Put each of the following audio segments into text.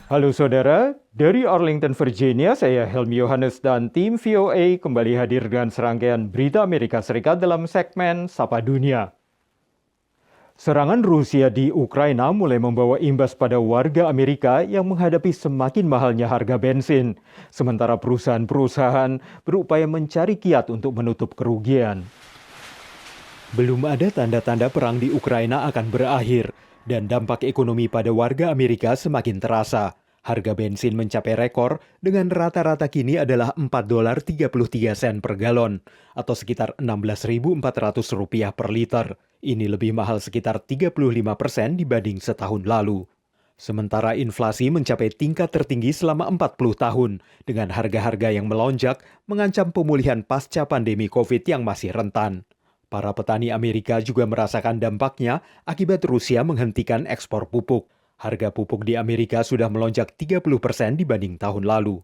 Halo saudara, dari Arlington, Virginia, saya Helmi Yohanes dan tim VOA kembali hadir dengan serangkaian berita Amerika Serikat dalam segmen Sapa Dunia. Serangan Rusia di Ukraina mulai membawa imbas pada warga Amerika yang menghadapi semakin mahalnya harga bensin, sementara perusahaan-perusahaan berupaya mencari kiat untuk menutup kerugian. Belum ada tanda-tanda perang di Ukraina akan berakhir, dan dampak ekonomi pada warga Amerika semakin terasa. Harga bensin mencapai rekor dengan rata-rata kini adalah $4.33 per galon atau sekitar Rp16.400 per liter. Ini lebih mahal sekitar 35% dibanding setahun lalu. Sementara inflasi mencapai tingkat tertinggi selama 40 tahun dengan harga-harga yang melonjak mengancam pemulihan pasca pandemi COVID yang masih rentan. Para petani Amerika juga merasakan dampaknya akibat Rusia menghentikan ekspor pupuk. Harga pupuk di Amerika sudah melonjak 30% dibanding tahun lalu.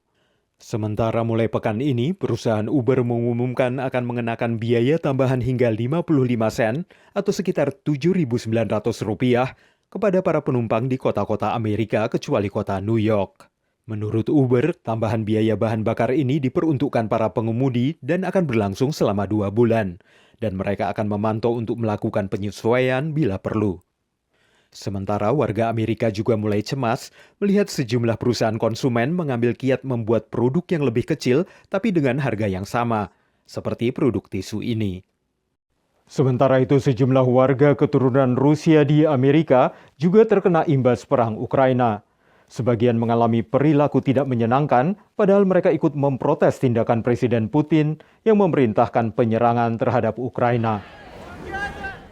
Sementara mulai pekan ini, perusahaan Uber mengumumkan akan mengenakan biaya tambahan hingga 55 sen atau sekitar Rp7.900 kepada para penumpang di kota-kota Amerika kecuali kota New York. Menurut Uber, tambahan biaya bahan bakar ini diperuntukkan para pengemudi dan akan berlangsung selama 2 bulan. Dan mereka akan memantau untuk melakukan penyesuaian bila perlu. Sementara warga Amerika juga mulai cemas melihat sejumlah perusahaan konsumen mengambil kiat membuat produk yang lebih kecil tapi dengan harga yang sama, seperti produk tisu ini. Sementara itu sejumlah warga keturunan Rusia di Amerika juga terkena imbas perang Ukraina. Sebagian mengalami perilaku tidak menyenangkan, padahal mereka ikut memprotes tindakan Presiden Putin yang memerintahkan penyerangan terhadap Ukraina.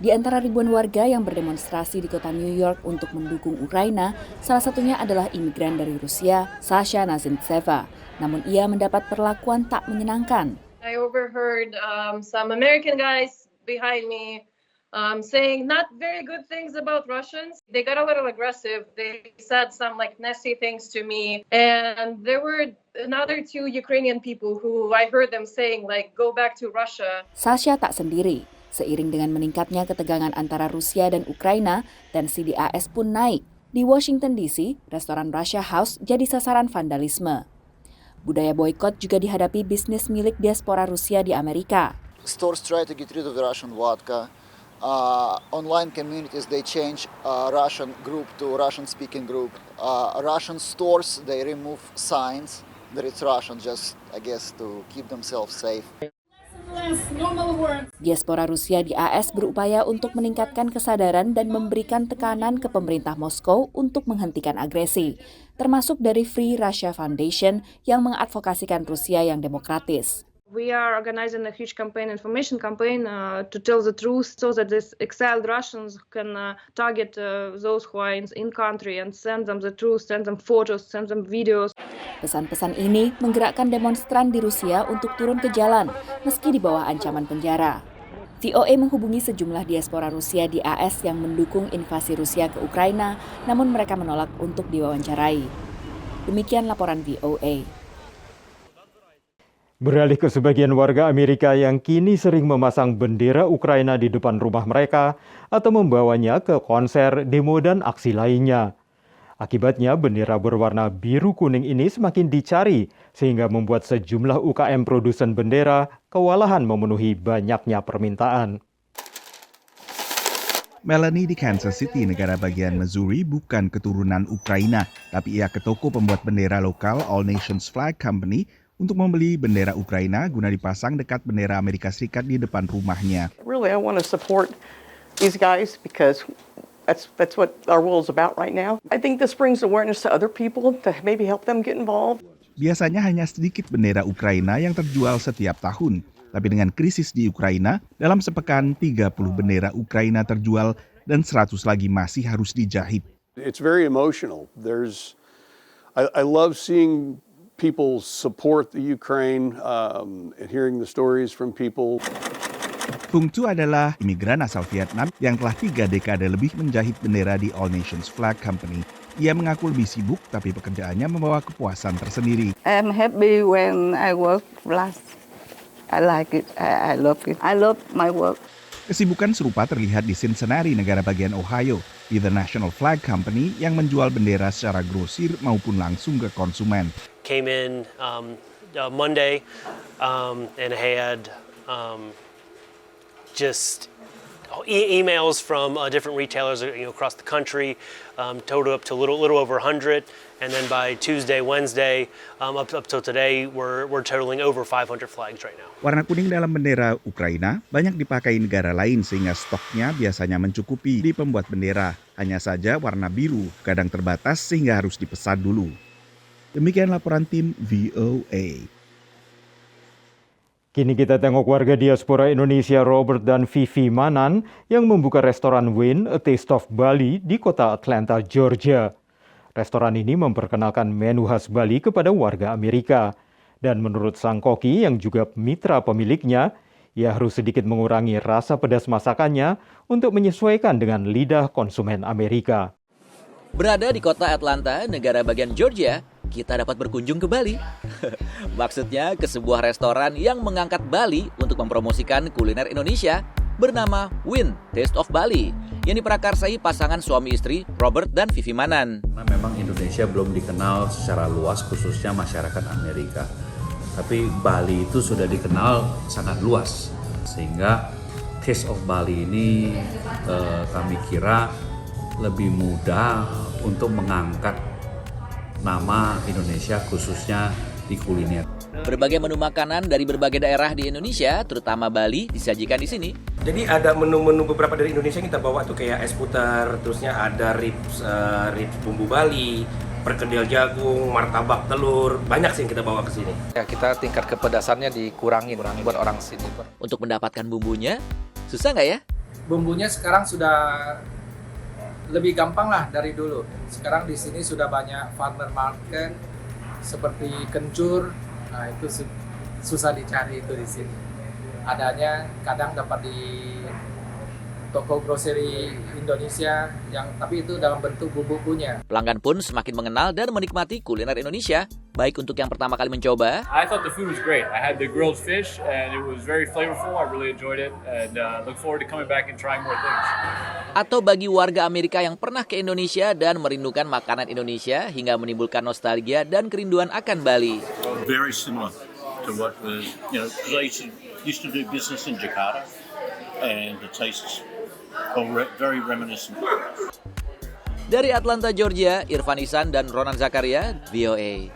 Di antara ribuan warga yang berdemonstrasi di kota New York untuk mendukung Ukraina, salah satunya adalah imigran dari Rusia, Sasha Nazimtseva. Namun ia mendapat perlakuan tak menyenangkan. I overheard some American guys behind me saying not very good things about Russians. They got a little aggressive. They said some nasty things to me. And there were another 2 Ukrainian people who I heard them saying go back to Russia. Sasha tak sendiri. Seiring dengan meningkatnya ketegangan antara Rusia dan Ukraina, tensi di AS pun naik. Di Washington DC, restoran Russia House jadi sasaran vandalisme. Budaya boykot juga dihadapi bisnis milik diaspora Rusia di Amerika. Stores try to get rid of the Russian vodka. Online communities, they change Russian group to Russian-speaking group. Russian stores, they remove signs that it's Russian, just, I guess, to keep themselves safe. Diaspora Rusia di AS berupaya untuk meningkatkan kesadaran dan memberikan tekanan ke pemerintah Moskow untuk menghentikan agresi, termasuk dari Free Russia Foundation yang mengadvokasikan Rusia yang demokratis. We are organizing a huge information campaign to tell the truth so that these exiled Russians can target those who are in country and send them the truth, send them photos, send them videos. Pesan-pesan ini menggerakkan demonstran di Rusia untuk turun ke jalan meski di bawah ancaman penjara. VOA menghubungi sejumlah diaspora Rusia di AS yang mendukung invasi Rusia ke Ukraina, namun mereka menolak untuk diwawancarai. Demikian laporan VOA. Beralih ke sebagian warga Amerika yang kini sering memasang bendera Ukraina di depan rumah mereka atau membawanya ke konser, demo, dan aksi lainnya. Akibatnya bendera berwarna biru kuning ini semakin dicari sehingga membuat sejumlah UKM produsen bendera kewalahan memenuhi banyaknya permintaan. Melanie di Kansas City, negara bagian Missouri, bukan keturunan Ukraina, tapi ia ke toko pembuat bendera lokal All Nations Flag Company untuk membeli bendera Ukraina guna dipasang dekat bendera Amerika Serikat di depan rumahnya. Really, I want to support these guys because that's what our world is about right now. I think this brings awareness to other people to maybe help them get involved. Biasanya hanya sedikit bendera Ukraina yang terjual setiap tahun. Tapi dengan krisis di Ukraina, dalam sepekan 30 bendera Ukraina terjual dan 100 lagi masih harus dijahit. It's very emotional. I love seeing people support the Ukraine and hearing the stories from people. Phung Tu adalah imigran asal Vietnam yang telah 3 dekade lebih menjahit bendera di All Nations Flag Company. Ia mengaku lebih sibuk, tapi pekerjaannya membawa kepuasan tersendiri. I'm happy when I work last. I like it. I love it. I love my work. Kesibukan serupa terlihat di Cincinnati, negara bagian Ohio, di The National Flag Company yang menjual bendera secara grosir maupun langsung ke konsumen. Came in Monday and had just emails from different retailers across the country, total up to a little over 100, and then by Tuesday, Wednesday, up till today, we're totaling over 500 flags right now. Warna kuning dalam bendera Ukraina banyak dipakai negara lain sehingga stoknya biasanya mencukupi di pembuat bendera. Hanya saja warna biru kadang terbatas sehingga harus dipesan dulu. Demikian laporan tim VOA. Kini kita tengok warga diaspora Indonesia Robert dan Vivi Manan yang membuka restoran Win, A Taste of Bali di kota Atlanta, Georgia. Restoran ini memperkenalkan menu khas Bali kepada warga Amerika. Dan menurut sang koki yang juga mitra pemiliknya, ia harus sedikit mengurangi rasa pedas masakannya untuk menyesuaikan dengan lidah konsumen Amerika. Berada di kota Atlanta, negara bagian Georgia, kita dapat berkunjung ke Bali. Maksudnya ke sebuah restoran yang mengangkat Bali untuk mempromosikan kuliner Indonesia bernama Win, Taste of Bali, yang diprakarsai pasangan suami istri Robert dan Vivi Manan. Memang Indonesia belum dikenal secara luas, khususnya masyarakat Amerika. Tapi Bali itu sudah dikenal sangat luas, sehingga Taste of Bali ini kami kira lebih mudah untuk mengangkat nama Indonesia khususnya di kuliner. Berbagai menu makanan dari berbagai daerah di Indonesia, terutama Bali, disajikan di sini. Jadi ada menu-menu beberapa dari Indonesia yang kita bawa tuh kayak es puter, terusnya ada ribs bumbu Bali, perkedel jagung, martabak telur, banyak sih yang kita bawa ke sini. Ya, kita tingkat kepedasannya dikurangin buat orang sini. Untuk mendapatkan bumbunya, susah nggak ya? Bumbunya sekarang sudah lebih gampang lah dari dulu. Sekarang di sini sudah banyak farmer market seperti kencur. Nah, itu susah dicari itu di sini. Adanya kadang dapat di toko grocery Indonesia tapi itu dalam bentuk bumbu-bumbunya. Pelanggan pun semakin mengenal dan menikmati kuliner Indonesia, baik untuk yang pertama kali mencoba. I thought the food was great. I had the grilled fish and it was very flavorful. I really enjoyed it and look forward to coming back and trying more things. Atau bagi warga Amerika yang pernah ke Indonesia dan merindukan makanan Indonesia hingga menimbulkan nostalgia dan kerinduan akan Bali. Very similar to what was, I used to do business in Jakarta and the tastes very reminiscent. Dari Atlanta, Georgia, Irfan Ihsan dan Ronan Zakaria, VOA.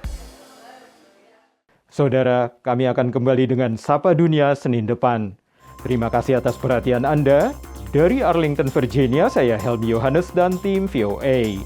Saudara, kami akan kembali dengan Sapa Dunia Senin depan. Terima kasih atas perhatian Anda. Dari Arlington, Virginia, saya Helmi Yohanes dan tim VOA.